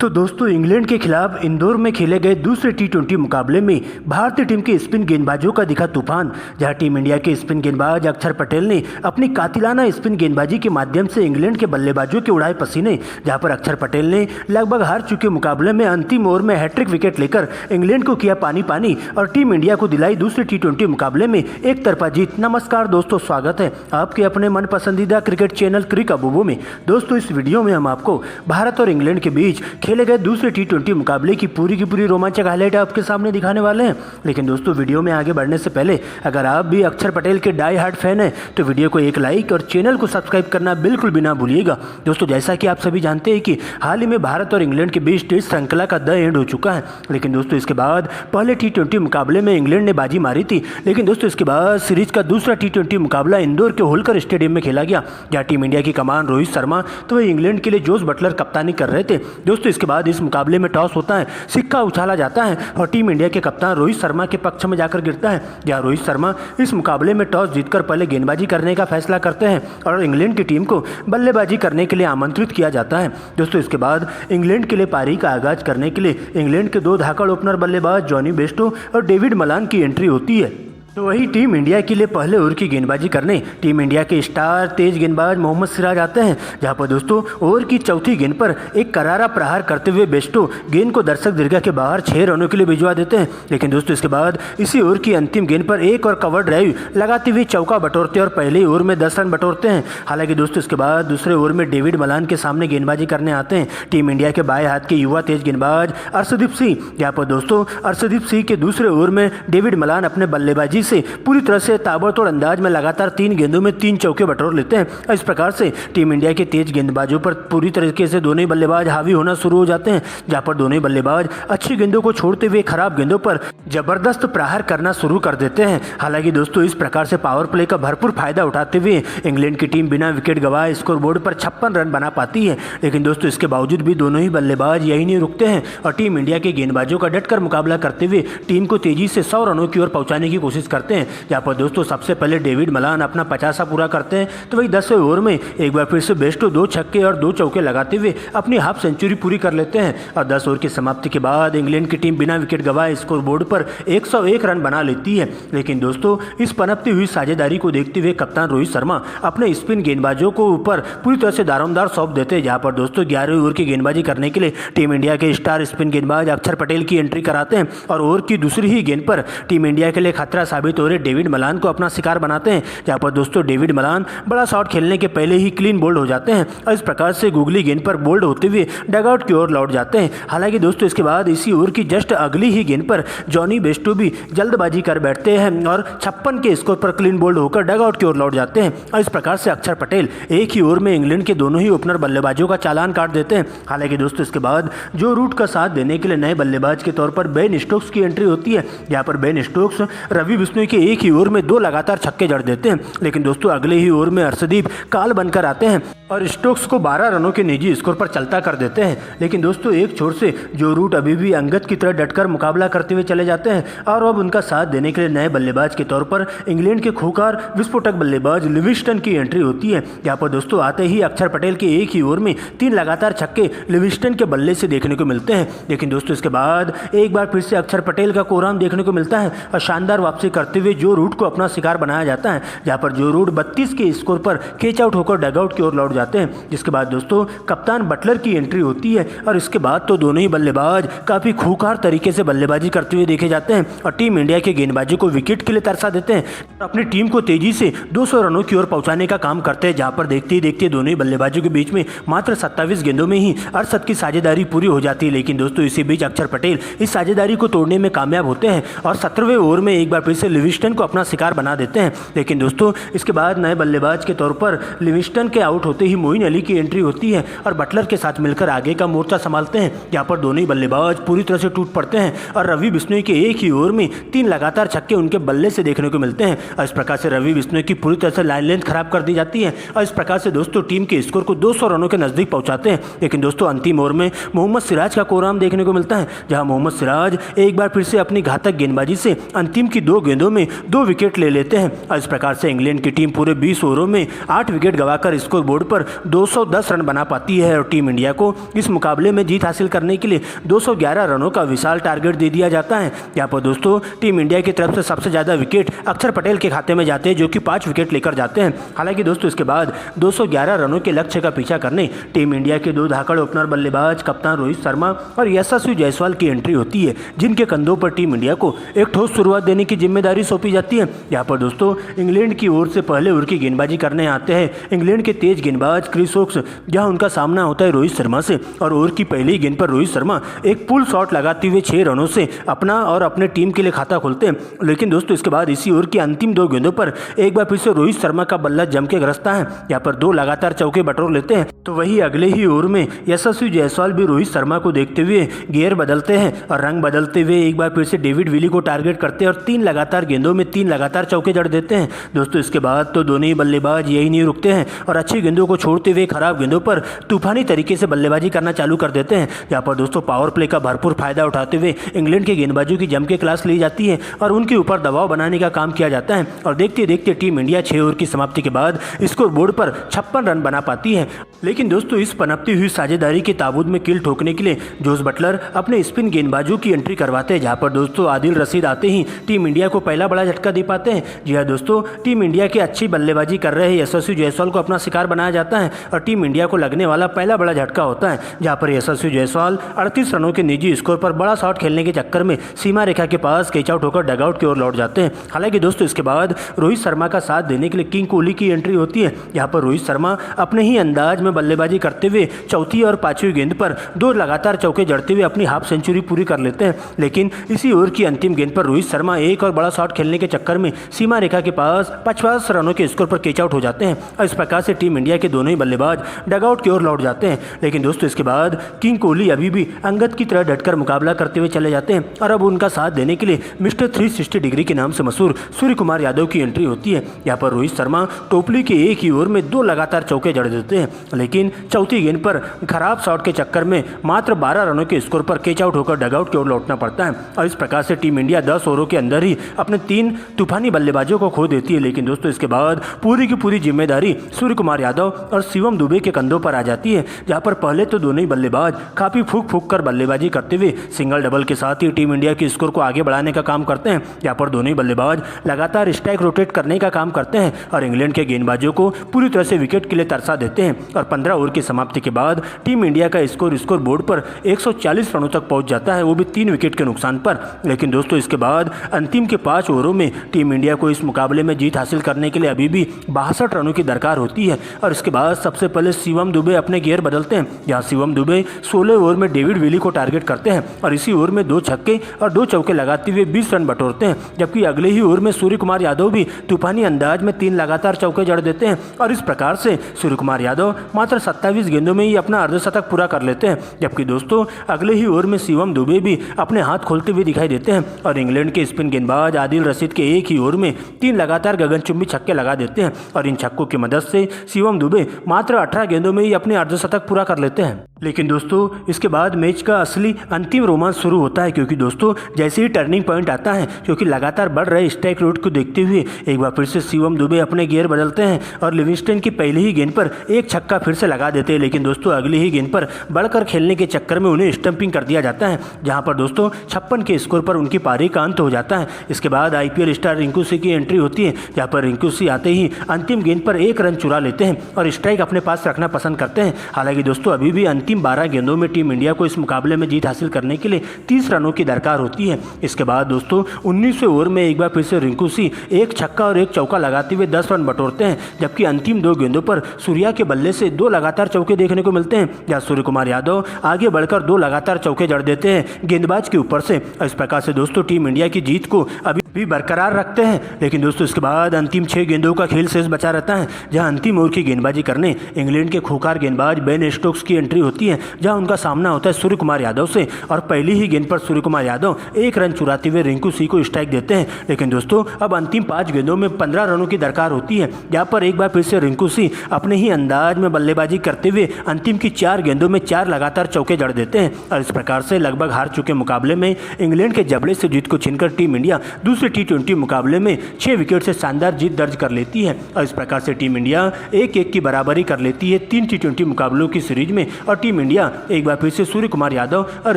तो दोस्तों इंग्लैंड के खिलाफ इंदौर में खेले गए दूसरे टी20 मुकाबले में भारतीय टीम के स्पिन गेंदबाजों का दिखा तूफान। जहां टीम इंडिया के स्पिन गेंदबाज अक्षर पटेल ने अपनी कातिलाना स्पिन गेंदबाजी के माध्यम से इंग्लैंड के बल्लेबाजों के उड़ाए पसीने। जहां पर अक्षर पटेल ने लगभग हार चुके मुकाबले में अंतिम ओवर में हैट्रिक विकेट लेकर इंग्लैंड को किया पानी पानी और टीम इंडिया को दिलाई दूसरे टी20 मुकाबले में एक तरफा जीत। नमस्कार दोस्तों, स्वागत है आपके अपने मन पसंदीदा क्रिकेट चैनल क्रिक अबूबू में। दोस्तों इस वीडियो में हम आपको भारत और इंग्लैंड के बीच खेले गए दूसरे टी20 मुकाबले की पूरी रोमांचक हाईलाइट आपके सामने दिखाने वाले हैं। लेकिन दोस्तों वीडियो में आगे बढ़ने से पहले अगर आप भी अक्षर पटेल के डाई हार्ड फैन हैं तो वीडियो को एक लाइक और चैनल को सब्सक्राइब करना बिल्कुल भी ना भूलिएगा। दोस्तों जैसा कि आप सभी जानते हैं कि हाल ही में भारत और इंग्लैंड के बीच टेस्ट श्रृंखला का द एंड हो चुका है। लेकिन दोस्तों इसके बाद पहले टी20 मुकाबले में इंग्लैंड ने बाजी मारी थी। लेकिन दोस्तों इसके बाद सीरीज का दूसरा टी20 मुकाबला इंदौर के होलकर स्टेडियम में खेला गया, जहाँ टीम इंडिया की कमान रोहित शर्मा तो वह इंग्लैंड के लिए जोस बटलर कप्तानी कर रहे थे। दोस्तों इसके बाद इस मुकाबले में टॉस होता है, सिक्का उछाला जाता है और टीम इंडिया के कप्तान रोहित शर्मा के पक्ष में जाकर गिरता है। जहां रोहित शर्मा इस मुकाबले में टॉस जीतकर पहले गेंदबाजी करने का फैसला करते हैं और इंग्लैंड की टीम को बल्लेबाजी करने के लिए आमंत्रित किया जाता है। दोस्तों इसके बाद इंग्लैंड के लिए पारी का आगाज करने के लिए इंग्लैंड के दो धाकड़ ओपनर बल्लेबाज जॉनी बेस्टो और डेविड मलान की एंट्री होती है। तो वही टीम इंडिया के लिए पहले ओवर की गेंदबाजी करने टीम इंडिया के स्टार तेज गेंदबाज मोहम्मद सिराज आते हैं। जहां पर दोस्तों ओवर की चौथी गेंद पर एक करारा प्रहार करते हुए बेस्टो गेंद को दर्शक दीर्घा के बाहर 6 रनों के लिए भिजवा देते हैं। लेकिन दोस्तों इसके बाद इसी ओवर की अंतिम गेंद पर एक और कवर ड्राइव लगाते हुए चौका बटोरते और पहले ओवर में 10 रन बटोरते हैं। हालांकि दोस्तों इसके बाद दूसरे ओवर में डेविड मलान के सामने गेंदबाजी करने आते हैं टीम इंडिया के बाएं हाथ के युवा तेज गेंदबाज अर्शदीप सिंह। यहाँ पर दोस्तों अर्शदीप सिंह के दूसरे ओवर में डेविड मलान अपने बल्लेबाजी से पूरी तरह से ताबड़तोड़ अंदाज में लगातार 3 गेंदों में 3 चौके बटोर लेते हैं। इस प्रकार से टीम इंडिया के तेज गेंदबाजों पर पूरी तरीके से दोनों ही बल्लेबाज हावी होना शुरू हो जाते हैं, जहां पर दोनों ही बल्लेबाज अच्छी गेंदों को छोड़ते हुए खराब गेंदों पर जबरदस्त प्रहार करना शुरू कर देते हैं। हालांकि दोस्तों इस प्रकार से पावर प्ले का भरपूर फायदा उठाते हुए इंग्लैंड की टीम बिना विकेट गंवाए स्कोरबोर्ड पर 56 रन बना पाती है। लेकिन दोस्तों इसके बावजूद भी दोनों ही बल्लेबाज यही नहीं रुकते हैं और टीम इंडिया के गेंदबाजों का डटकर मुकाबला करते हुए टीम को तेजी से 100 रनों की ओर पहुंचाने की कोशिश करते हैं। जहाँ पर दोस्तों सबसे पहले डेविड मलान अपना 50वां पूरा करते हैं तो वही 10वें ओवर में एक बार फिर से बेस्टो 2 छक्के और 2 चौके लगाते हुए अपनी हाफ सेंचुरी पूरी कर लेते हैं और 10 ओवर की समाप्ति के बाद इंग्लैंड की टीम बिना विकेट गंवाए स्कोरबोर्ड पर 101 रन बना लेती है। लेकिन दोस्तों इस पनपती हुई साझेदारी को देखते हुए कप्तान रोहित शर्मा अपने स्पिन गेंदबाजों को ऊपर पूरी तरह से दारोमदार सौंप देते हैं। जहाँ पर दोस्तों 11वें ओवर की गेंदबाजी करने के लिए टीम इंडिया के स्टार स्पिन गेंदबाज अक्षर पटेल की एंट्री कराते हैं और ओवर की दूसरी ही गेंद पर टीम इंडिया के लिए खतरा साबित हो रहे डेविड मलान को अपना शिकार बनाते हैं। जहां पर दोस्तों डेविड मलान बड़ा शॉट खेलने के पहले ही क्लीन बोल्ड हो जाते हैं और इस प्रकार से गुगली गेंद पर बोल्ड होते हुए डगआउट की ओर लौट जाते हैं। हालांकि दोस्तों इसके बाद इसी ओवर की जस्ट अगली ही गेंद पर जॉनी बेस्टो भी जल्दबाजी कर बैठते हैं और 56 के स्कोर पर क्लीन बोल्ड होकर डगआउट की ओर लौट जाते हैं और इस प्रकार से अक्षर पटेल एक ही ओवर में इंग्लैंड के दोनों ही ओपनर बल्लेबाजों का चालान काट देते हैं। हालांकि दोस्तों इसके बाद जो रूट का साथ देने के लिए नए बल्लेबाज के तौर पर बेन स्टोक्स की एंट्री होती है। जहां पर बेन स्टोक्स रवि बिश्नोई के एक ही ओवर में 2 लगातार छक्के जड़ देते हैं। लेकिन दोस्तों अगले ही ओवर में अर्शदीप काल बनकर आते हैं और स्टोक्स को 12 रनों के निजी स्कोर पर चलता कर देते हैं। लेकिन दोस्तों एक छोर से जो रूट अभी भी अंगद की तरह डटकर मुकाबला करते हुए चले जाते हैं और अब उनका साथ देने के लिए नए बल्लेबाज के तौर पर इंग्लैंड के खूंखार विस्फोटक बल्लेबाज लिविंगस्टन की एंट्री होती है। यहाँ पर दोस्तों आते ही अक्षर पटेल के एक ही ओवर में 3 लगातार छक्के लिविंगस्टन के बल्ले से देखने को मिलते हैं। लेकिन दोस्तों इसके बाद एक बार फिर से अक्षर पटेल का कोराम देखने को मिलता है और शानदार वापसी करते हुए जो रूट को अपना शिकार बनाया जाता है। जहाँ पर जो रूट 32 के स्कोर पर कैच आउट होकर डगआउट की ओर लौट जाते हैं। जिसके बाद दोस्तों कप्तान बटलर की एंट्री होती है और इसके बाद तो दोनों ही बल्लेबाज काफी खूंखार तरीके से बल्लेबाजी करते हुए देखे जाते हैं और टीम इंडिया के गेंदबाजों को विकेट के लिए तरसा देते हैं और अपनी टीम को तेजी से 200 रनों की ओर पहुंचाने का काम करते हैं। जहां पर देखते ही देखते दोनों ही बल्लेबाजों के बीच में मात्र 27 गेंदों में ही अरशद की साझेदारी पूरी हो जाती है। लेकिन दोस्तों इसी बीच अक्षर पटेल इस साझेदारी को तोड़ने में कामयाब होते हैं और 17वें ओवर में एक बार फिर से लिविंगस्टन को अपना शिकार बना देते हैं। लेकिन दोस्तों इसके बाद नए बल्लेबाज के तौर पर लिविंगस्टन के आउट होते ही मोइन अली की एंट्री होती है और बटलर के साथ मिलकर आगे का मोर्चा संभालते हैं। जहां पर दोनों ही बल्लेबाज पूरी तरह से टूट पड़ते हैं और रवि बिश्नोई के एक ही ओवर में 3 लगातार छक्के उनके बल्ले से देखने को मिलते हैं और इस प्रकार से रवि बिश्नोई की पूरी तरह से लाइन लेंथ खराब कर दी जाती है और इस प्रकार से दोस्तों टीम के स्कोर को 200 रनों के नजदीक पहुंचाते हैं। लेकिन दोस्तों अंतिम ओवर में मोहम्मद सिराज का कोराम देखने को मिलता है, जहां मोहम्मद सिराज एक बार फिर से अपनी घातक गेंदबाजी से अंतिम की 2 गेंदों गेंदों में 2 विकेट ले लेते हैं और इस प्रकार से इंग्लैंड की टीम पूरे 20 ओवरों में 8 विकेट गंवाकर स्कोर बोर्ड पर 210 रन बना पाती है और टीम इंडिया को इस मुकाबले में जीत हासिल करने के लिए 211 रनों का विशाल टारगेट दे दिया जाता है। यहाँ पर दोस्तों टीम इंडिया की तरफ से सबसे ज़्यादा विकेट अक्षर पटेल के खाते में जाते हैं जो कि 5 विकेट लेकर जाते हैं। हालांकि दोस्तों इसके बाद 211 रनों के लक्ष्य का पीछा करने टीम इंडिया के 2 धाकड़ ओपनर बल्लेबाज कप्तान रोहित शर्मा और यशस्वी जायसवाल की एंट्री होती है, जिनके कंधों पर टीम इंडिया को एक ठोस शुरुआत देने की जिम्मेदारी सौंपी जाती है। यहाँ पर दोस्तों इंग्लैंड की ओर से पहले ओवर की गेंदबाजी करने आते हैं इंग्लैंड के तेज गेंदबाज क्रिस वोक्स, जहां उनका सामना होता है रोहित शर्मा से और ओवर की पहली गेंद पर रोहित शर्मा एक पुल शॉट लगाते हुए 6 रनों से अपना और अपने टीम के लिए खाता खोलते हैं। लेकिन दोस्तों इसके बाद इसी ओवर की अंतिम 2 गेंदों पर एक बार फिर से रोहित शर्मा का बल्ला जम के गरजता है। यहाँ पर 2 लगातार चौके बटोर लेते हैं। तो वही अगले ही ओवर में यशस्वी जायसवाल भी रोहित शर्मा को देखते हुए गियर बदलते हैं और रंग बदलते हुए एक बार फिर से डेविड विली को टारगेट करते हैं और 3 लगातार गेंदों में 3 लगातार चौके जड़ देते हैं। दोस्तों इसके बाद तो दोनों ही बल्लेबाज यही नहीं रुकते हैं और अच्छी गेंदों को छोड़ते हुए खराब गेंदों पर तूफानी तरीके से बल्लेबाजी करना चालू कर देते हैं। यहाँ पर दोस्तों पावर प्ले का भरपूर फायदा उठाते हुए इंग्लैंड के गेंदबाजों की जम के क्लास ली जाती है और उनके ऊपर दबाव बनाने का काम किया जाता है और देखते देखते टीम इंडिया 6 ओवर की समाप्ति के बाद स्कोर बोर्ड पर 56 रन बना पाती है। लेकिन दोस्तों इस पनपती हुई साझेदारी के ताबूत में कील ठोकने के लिए जोस बटलर अपने स्पिन गेंदबाजों की एंट्री करवाते हैं, जहां पर दोस्तों आदिल रशीद आते ही टीम इंडिया को पहला बड़ा झटका दे पाते हैं। जी हाँ दोस्तों, टीम इंडिया के अच्छी बल्लेबाजी कर रहे यशस्वी जायसवाल को अपना शिकार बनाया जाता है और टीम इंडिया को लगने वाला पहला बड़ा झटका होता है, जहां पर यशस्वी जायसवाल 38 रनों के निजी स्कोर पर बड़ा शॉट खेलने के चक्कर में सीमा रेखा के पास कैच आउट होकर डगआउट की ओर लौट जाते हैं। हालांकि दोस्तों इसके बाद रोहित शर्मा का साथ देने के लिए किंग कोहली की एंट्री होती है। यहाँ पर रोहित शर्मा अपने ही अंदाज में बल्लेबाजी करते हुए चौथी और 5वीं गेंद पर 2 लगातार चौके जड़ते हुए अपनी हाफ सेंचुरी पूरी कर लेते हैं। लेकिन इसी ओवर की अंतिम गेंद पर रोहित शर्मा एक और बड़ा शॉट खेलने के चक्कर में सीमा रेखा के पास 50 रनों के स्कोर पर कैच आउट हो जाते हैं और इस प्रकार से टीम इंडिया के दोनों ही बल्लेबाज डगआउट की ओर लौट जाते हैं। लेकिन दोस्तों इसके बाद किंग कोहली अभी भी अंगद की तरह डटकर मुकाबला करते हुए चले जाते हैं और अब उनका साथ देने के लिए मिस्टर 360 डिग्री के नाम से मशहूर सूर्य कुमार यादव की एंट्री होती है। यहाँ पर रोहित शर्मा टोपली के एक ही ओवर में 2 लगातार चौके जड़ देते हैं, लेकिन चौथी गेंद पर खराब शॉट के चक्कर में मात्र 12 रनों के स्कोर पर कैच आउट होकर डगआउट की ओर लौटना पड़ता है और इस प्रकार से टीम इंडिया 10 ओवरों के अंदर ही अपने 3 तूफानी बल्लेबाजों को खो देती है। लेकिन दोस्तों इसके बाद पूरी की पूरी जिम्मेदारी सूर्य कुमार यादव और शिवम दुबे के कंधों पर आ जाती है, जहां पर पहले तो दोनों ही बल्लेबाज काफी फूक कर बल्लेबाजी करते हुए सिंगल डबल के साथ ही टीम इंडिया के स्कोर को आगे बढ़ाने का काम करते हैं। यहाँ पर दोनों ही बल्लेबाज लगातार स्ट्राइक रोटेट करने का काम करते हैं और इंग्लैंड के गेंदबाजों को पूरी तरह से विकेट के लिए तरसा देते हैं और 15 ओवर की समाप्ति के बाद टीम इंडिया का स्कोर बोर्ड पर 140 रनों तक पहुंच जाता है, वो भी 3 विकेट के नुकसान पर। लेकिन दोस्तों इसके बाद अंतिम के 5 ओवरों में टीम इंडिया को इस मुकाबले में जीत हासिल करने के लिए अभी भी 62 रनों की दरकार होती है और इसके बाद सबसे पहले शिवम दुबे अपने गियर बदलते हैं, जहां शिवम दुबे 16 ओवर में डेविड विली को टारगेट करते हैं और इसी ओवर में 2 छक्के और 2 चौके लगाते हुए 20 रन बटोरते हैं। जबकि अगले ही ओवर में सूर्य कुमार यादव भी तूफानी अंदाज में 3 लगातार चौके जड़ देते हैं और इस प्रकार से सूर्य कुमार यादव मात्र 27 गेंदों में ही अपना अर्धशतक पूरा कर लेते हैं। जबकि दोस्तों अगले ही ओवर में शिवम दुबे भी अपने हाथ खोलते हुए दिखाई देते हैं और इंग्लैंड के स्पिन गेंदबाज आदिल रशीद के एक ही ओवर में 3 लगातार गगनचुंबी छक्के लगा देते हैं और इन छक्कों की मदद से शिवम दुबे मात्र 18 गेंदों में ही अपने अर्धशतक पूरा कर लेते हैं। लेकिन दोस्तों इसके बाद मैच का असली अंतिम रोमांच शुरू होता है, क्योंकि दोस्तों जैसे ही टर्निंग पॉइंट आता है, क्योंकि लगातार बढ़ रहे स्ट्राइक रेट को देखते हुए एक बार फिर से शिवम दुबे अपने गियर बदलते हैं और लिविंगस्टन की पहली ही गेंद पर एक छक्का फिर से लगा देते हैं। लेकिन दोस्तों अगली ही गेंद पर बढ़कर खेलने के चक्कर में उन्हें स्टंपिंग कर दिया जाता है, जहां पर दोस्तों 56 के स्कोर पर उनकी पारी का अंत हो जाता है। इसके बाद IPL स्टार रिंकू सिंह की एंट्री होती है, जहां पर रिंकू सिंह आते ही अंतिम गेंद पर 1 रन चुरा लेते हैं और स्ट्राइक अपने पास रखना पसंद करते हैं। हालांकि दोस्तों अभी भी अंतिम 12 गेंदों में टीम इंडिया को इस मुकाबले में जीत हासिल करने के लिए 30 रनों की दरकार होती है। इसके बाद दोस्तों 19वें ओवर में एक बार फिर से रिंकू सिंह 1 छक्का और 1 चौका लगाते हुए 10 रन बटोरते हैं, जबकि अंतिम 2 गेंदों पर सूर्या के बल्ले से 2 लगातार चौके देखने को मिलते हैं, जहां सूर्य कुमार यादव आगे बढ़कर 2 लगातार चौके जड़ देते हैं गेंदबाज के ऊपर से। इस प्रकार से दोस्तों टीम इंडिया की जीत को अभी भी बरकरार रखते हैं। लेकिन दोस्तों इसके बाद अंतिम 6 गेंदों का खेल शेष बचा रहता है, जहां अंतिम ओवर की गेंदबाजी करने इंग्लैंड के खूंखार गेंदबाज बेन स्टोक्स की एंट्री होती है, जहां उनका सामना होता है सूर्य कुमार यादव से और पहली ही गेंद पर सूर्य कुमार यादव 1 रन चुराते हुए रिंकू सिंह को स्ट्राइक देते हैं। लेकिन दोस्तों अब अंतिम 5 गेंदों में 15 रनों की दरकार होती है, जहां पर एक बार फिर से रिंकू सिंह अपने ही अंदाज में बल्लेबाजी करते हुए अंतिम की 4 गेंदों में 4 लगातार चौके जड़ देते हैं और इस प्रकार से लगभग हार चुके मुकाबले में इंग्लैंड के जबड़े से जीत को छीनकर टीम इंडिया दूसरे टी20 मुकाबले में 6 विकेट से शानदार जीत दर्ज कर लेती है और इस प्रकार से टीम इंडिया 1-1 की बराबरी कर लेती है 3 टी20 मुकाबलों की सीरीज में। और टीम इंडिया एक बार फिर से सूर्य कुमार यादव और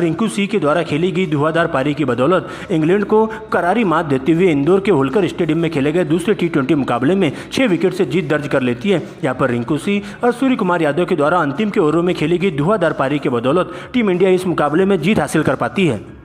रिंकू सिंह के द्वारा खेली गई धुआंधार पारी की बदौलत इंग्लैंड को करारी मात देते हुए इंदौर के होलकर स्टेडियम में खेले गए दूसरे टी20 मुकाबले में 6 विकेट से जीत दर्ज कर लेती है। यहाँ पर रिंकू सिंह और सूर्य कुमार यादव के द्वारा अंतिम के ओवरों में खेली गई धुआंधार पारी की बदौलत टीम इंडिया इस मुकाबले में जीत हासिल कर पाती है।